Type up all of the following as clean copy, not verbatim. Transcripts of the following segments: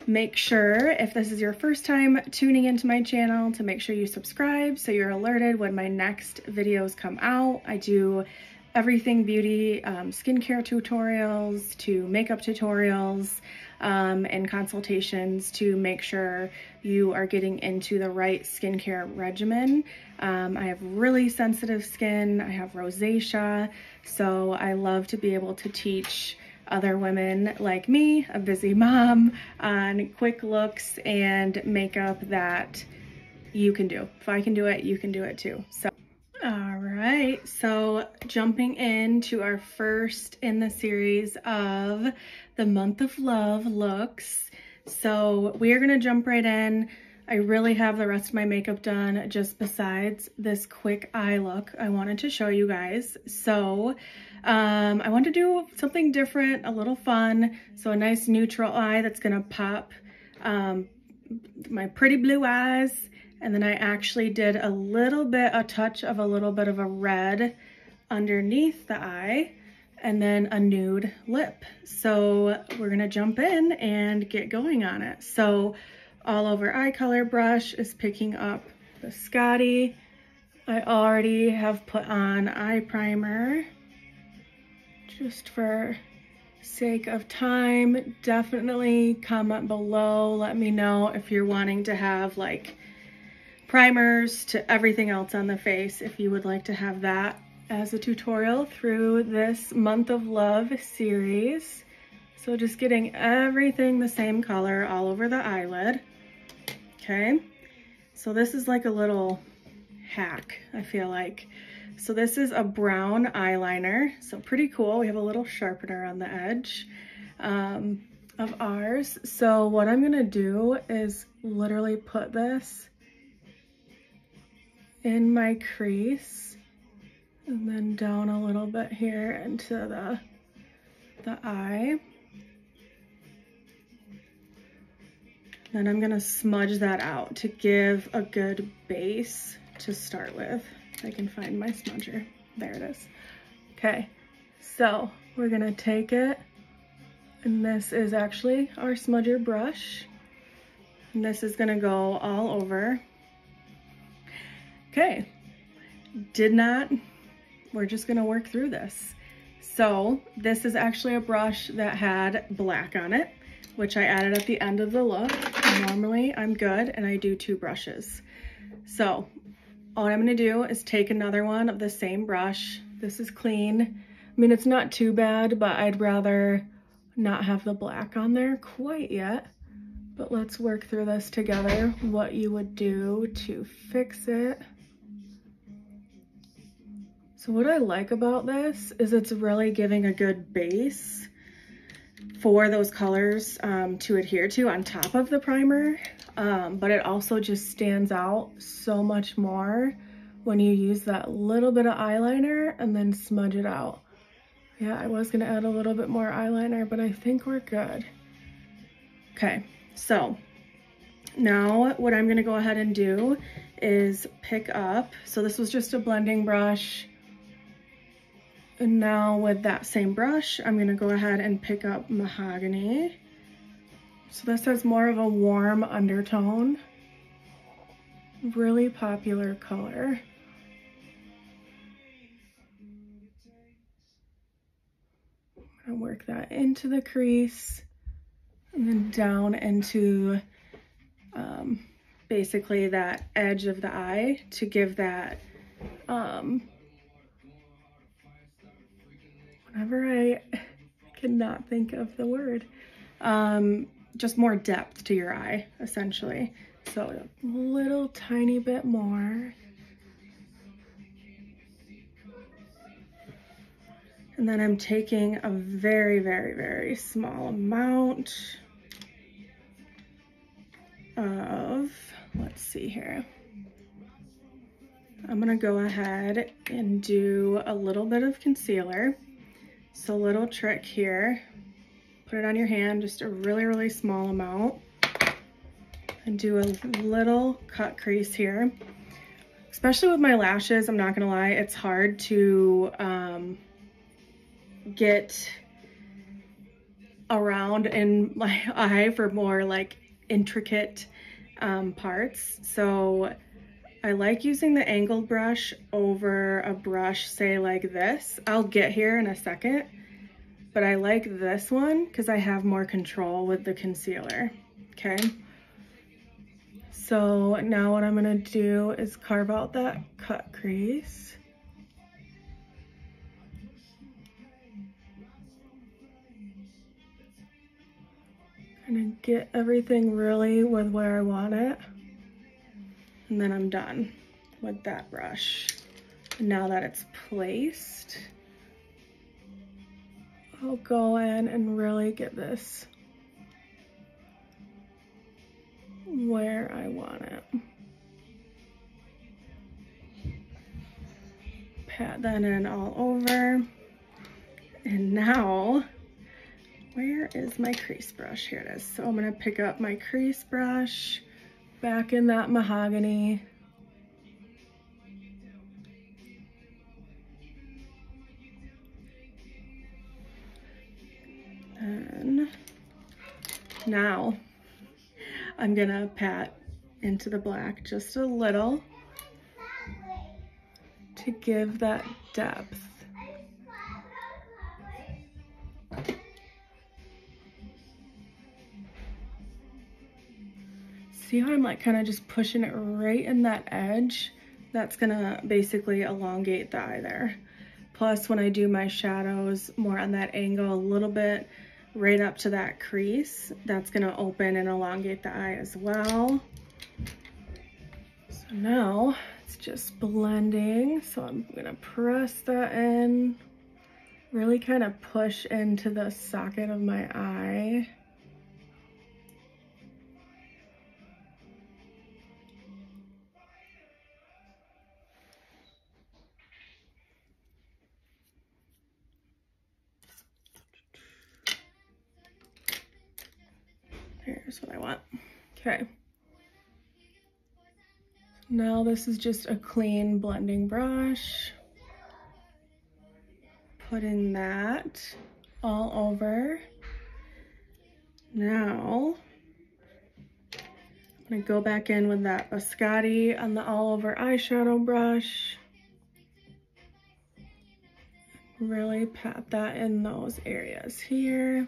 Make sure, if this is your first time tuning into my channel, to make sure you subscribe so you're alerted when my next videos come out. I do everything beauty, skincare tutorials to makeup tutorials, and consultations to make sure you are getting into the right skincare regimen. I have really sensitive skin, I have rosacea, so I love to be able to teach other women like me, a busy mom, on quick looks and makeup that you can do. If I can do it, you can do it too. So, all right, so jumping into our first in the series of the month of love looks. So we are gonna jump right in. I really have the rest of my makeup done just besides this quick eye look I wanted to show you guys. So I want to do something different, a little fun. So a nice neutral eye that's gonna pop my pretty blue eyes. And then I actually did a touch of a little bit of a red underneath the eye, and then a nude lip. So we're gonna jump in and get going on it. So all over eye color brush is picking up the Scotty. I already have put on eye primer just for sake of time. Definitely comment below, let me know if you're wanting to have like primers to everything else on the face, if you would like to have that as a tutorial through this month of love series. So just getting everything the same color all over the eyelid. Okay, so this is like a little hack, I feel like. So this is a brown eyeliner, so pretty cool. We have a little sharpener on the edge of ours. So what I'm gonna do is literally put this in my crease and then down a little bit here into the eye. Then I'm gonna smudge that out to give a good base to start with. If I can find my smudger. There it is. Okay, so we're gonna take it, and this is actually our smudger brush. And this is gonna go all over. Okay, we're just gonna work through this. So this is actually a brush that had black on it, which I added at the end of the look. Normally I'm good and I do 2 brushes. So all I'm gonna do is take another one of the same brush. This is clean. I mean, it's not too bad, but I'd rather not have the black on there quite yet. But let's work through this together, what you would do to fix it. So what I like about this is it's really giving a good base for those colors to adhere to on top of the primer, but it also just stands out so much more when you use that little bit of eyeliner and then smudge it out. Yeah, I was gonna add a little bit more eyeliner, but I think we're good. Okay, so now what I'm gonna go ahead and do is pick up, so this was just a blending brush. And now with that same brush, I'm gonna go ahead and pick up Mahogany. So this has more of a warm undertone. Really popular color. I'm gonna work that into the crease and then down into basically that edge of the eye to give that whenever I cannot think of the word, just more depth to your eye, essentially. So a little tiny bit more. And then I'm taking a very, very, very small amount of, let's see here. I'm gonna go ahead and do a little bit of concealer. So little trick here, put it on your hand, just a really, really small amount, and do a little cut crease here. Especially with my lashes, I'm not gonna lie, it's hard to get around in my eye for more like intricate parts. So I like using the angled brush over a brush, say like this. I'll get here in a second, but I like this one because I have more control with the concealer, okay? So now what I'm gonna do is carve out that cut crease. Kind of get everything really with where I want it. And then I'm done with that brush. And now that it's placed, I'll go in and really get this where I want it. Pat that in all over. And now, where is my crease brush? Here it is. So I'm gonna pick up my crease brush, back in that mahogany. And now I'm gonna pat into the black just a little to give that depth. See how I'm like kind of just pushing it right in that edge? That's gonna basically elongate the eye there. Plus when I do my shadows more on that angle a little bit right up to that crease, that's gonna open and elongate the eye as well. So now it's just blending. So I'm gonna press that in, really kind of push into the socket of my eye. Here's what I want. Okay. Now this is just a clean blending brush. Putting that all over. Now, I'm gonna go back in with that Biscotti on the all over eyeshadow brush. Really pat that in those areas here.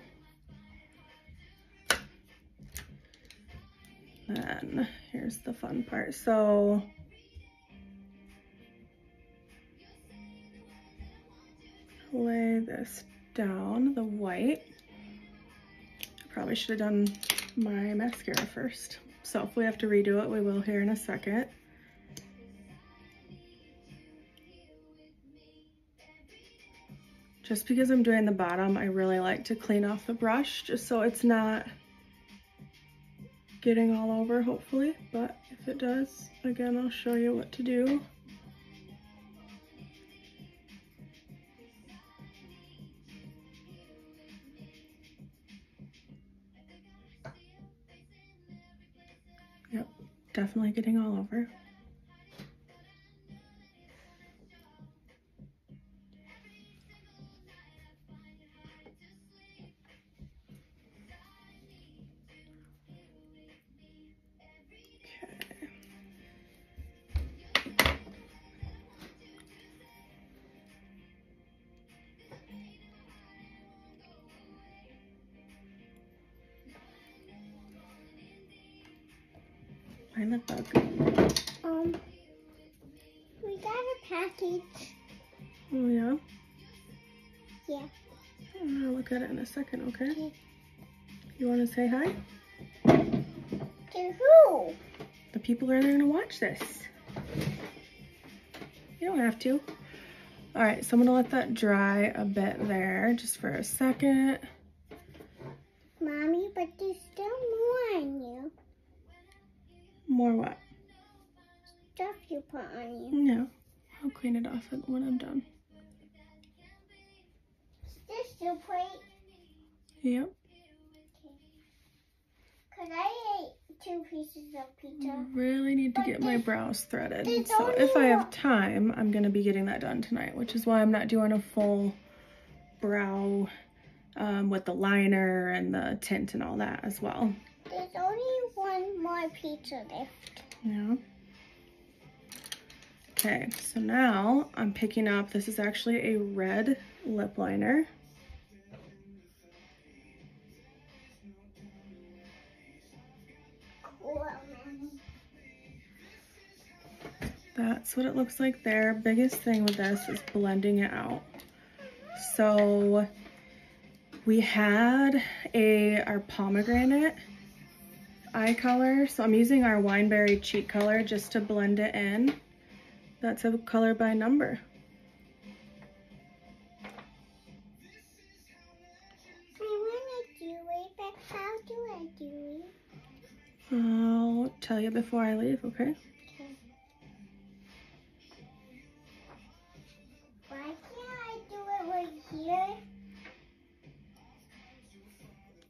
Then here's the fun part. So lay this down, the white. I probably should have done my mascara first. So if we have to redo it, we will here in a second. Just because I'm doing the bottom, I really like to clean off the brush just so it's not getting all over, hopefully, but if it does, again, I'll show you what to do. Yep, definitely getting all over. Find the bug. We got a package. Oh yeah? Yeah. I'm gonna look at it in a second, okay? You wanna say hi? To who? The people are gonna watch this. You don't have to. All right, so I'm gonna let that dry a bit there, just for a second. Mommy, but there's still more on you. More what? Stuff you put on you. No, I'll clean it off when I'm done. Is this your plate? Yep. Cause I ate 2 pieces of pizza. I really need to get my brows threaded. there's So only if I have one- time, I'm gonna be getting that done tonight, which is why I'm not doing a full brow with the liner and the tint and all that as well. There's only one more pizza left. Yeah. Okay, so now I'm picking up, this is actually a red lip liner. Cool. That's what it looks like there. Biggest thing with this is blending it out. So we had our pomegranate eye color. So I'm using our wineberry cheek color just to blend it in. That's a color by number. I want to do it, but how do I do it? I'll tell you before I leave, okay? Okay. Why can't I do it right here?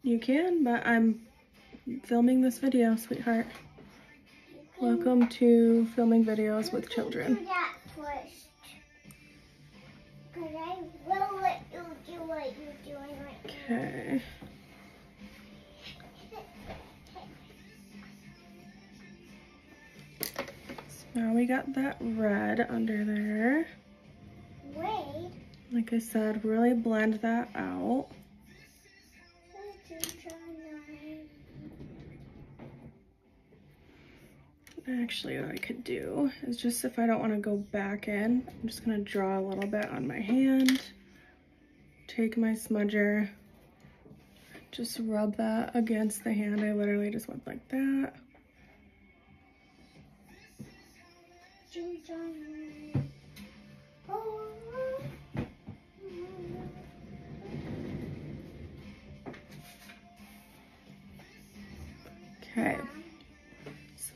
You can, but I'm filming this video, sweetheart. Welcome to filming videos with children. Do that first. Because I will let you do what you're doing right now. Okay. So now we got that red under there. Wait. Like I said, really blend that out. Actually, what I could do is just, if I don't want to go back in, I'm just going to draw a little bit on my hand. Take my smudger, just rub that against the hand. I literally just went like that. Okay.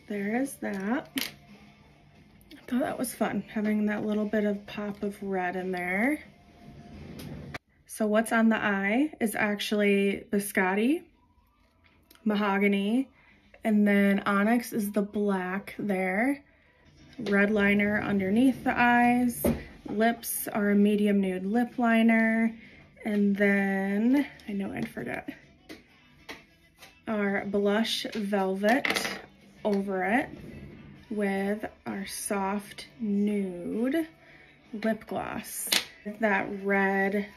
There is that. I thought that was fun, having that little bit of pop of red in there. So what's on the eye is actually biscotti, mahogany, and then onyx is the black there. Red liner underneath the eyes. Lips are a medium nude lip liner. And then, I know I'd forget, our blush velvet over it with our soft nude lip gloss. That red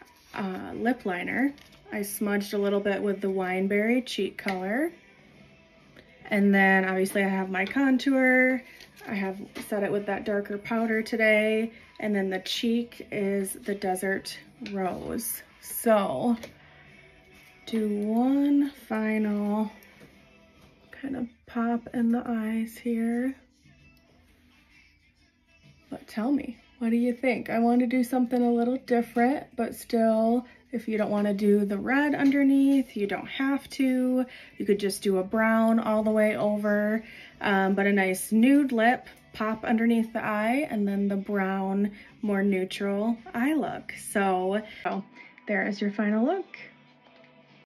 lip liner, I smudged a little bit with the wineberry cheek color. And then obviously I have my contour. I have set it with that darker powder today. And then the cheek is the desert rose. So do one final kind of pop in the eyes here. But tell me, what do you think? I want to do something a little different, but still, if you don't want to do the red underneath, you don't have to. You could just do a brown all the way over, but a nice nude lip pop underneath the eye, and then the brown, more neutral eye look. So there is your final look.